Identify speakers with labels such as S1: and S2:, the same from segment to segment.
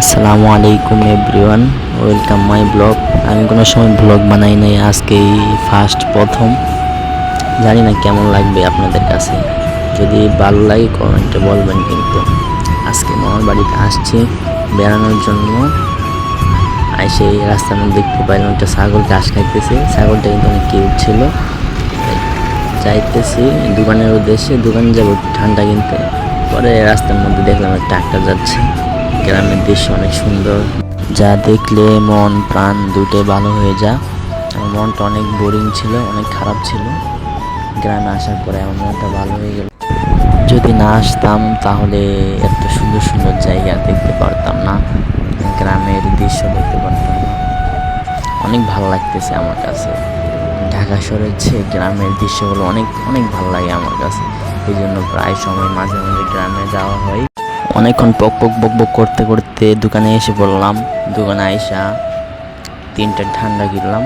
S1: আসসালামু আলাইকুম everyone, welcome my blog. আমি কোনো সময় ব্লগ বানাই নাই, আজকেই ফার্স্ট প্রথম। জানি না কেমন লাগবে আপনাদের কাছে। যদি ভালো লাগে কমেন্টে বলবেন। কিন্তু আজকে মামার বাড়িতে আসছি বেড়ানোর জন্য। সেই রাস্তার মধ্যে দেখতে পাইলাম একটা ছাগল ঘাস খাইতেছে। ছাগলটা কিন্তু অনেক কিউট ছিল। যাইতেছি দোকানের উদ্দেশ্যে, দোকানে যাবো ঠান্ডা কিনতে। পরে রাস্তার মধ্যে দেখলাম একটা ট্রাক্টর যাচ্ছে। গ্রামের দৃশ্য অনেক সুন্দর, যা দেখলে মন প্রাণ দুটোই ভালো হয়ে যায়। আমার মনটা অনেক বোরিং ছিল, অনেক খারাপ ছিল। গ্রামে আসার পরে আমার মনটা ভালো হয়ে গেল। যদি না আসতাম তাহলে এত সুন্দর সুন্দর জায়গা দেখতে পারতাম না, গ্রামের দৃশ্য দেখতে পারতাম না। অনেক ভালো লাগতেছে আমার কাছে। ঢাকা শহরের চেয়ে গ্রামের দৃশ্যগুলো অনেক অনেক ভালো লাগে আমার কাছে। এই জন্য প্রায় সময় মাঝে মাঝে গ্রামে যাওয়া হয়। অনেকক্ষণ পক পক বক বক করতে করতে দোকানে এসে পড়লাম। দোকানে আইসা 3টা ঠান্ডা কিনলাম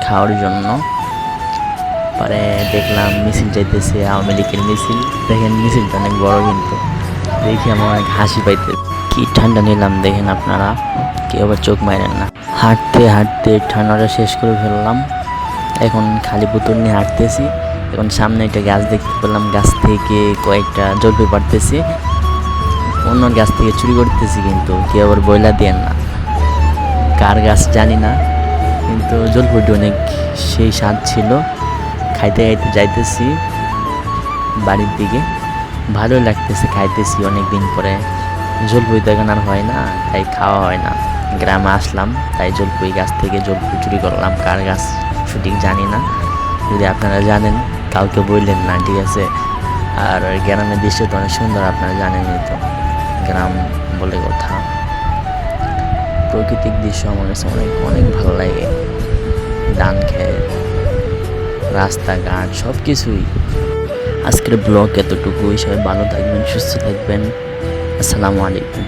S1: খাওয়ার জন্য। পরে দেখলাম মিছিল যাইতেছে, আওয়ামী লীগের মিছিল। দেখেন মিছিলটা অনেক বড়, কিন্তু দেখে আমার অনেক হাসি পাইতে। কি ঠান্ডা নিলাম দেখেন আপনারা, কেউ আবার চোখ মারেন না। হাঁটতে হাঁটতে ঠান্ডাটা শেষ করে ফেললাম। এখন খালি বোতল নিয়ে হাঁটতেছি। এখন সামনে একটা গাছ দেখতে পেলাম, গাছ থেকে কয়েকটা জলপাই পাড়তেছি। অন্য গাছ থেকে চুরি করতেছি, কিন্তু কেউ আবার বইলা দেন না, কার গাছ জানি না। কিন্তু জলপাইটি অনেক সেই স্বাদ ছিল। খাইতে খাইতে যাইতেছি বাড়ির দিকে। ভালোই লাগতেছে, খাইতেছি অনেক দিন পরে। জলপাই তো এখন আর হয় না, তাই খাওয়া হয় না। গ্রামে আসলাম তাই জলপাই গাছ থেকে জলপাই চুরি করলাম। কার গাছ সঠিক জানি না, যদি আপনারা জানেন কাউকে বললেন না, ঠিক আছে। আর গ্রামের দৃশ্য তো অনেক সুন্দর, আপনারা জানেনই তো। গ্রাম বলে কথা, প্রাকৃতিক দৃশ্য আমার কাছে অনেক অনেক ভালো লাগে। ধান খেত, রাস্তাঘাট, সব কিছুই। আজকের ব্লগ এতটুকুই। সবাই ভালো থাকবেন, সুস্থ থাকবেন। আসসালামু আলাইকুম।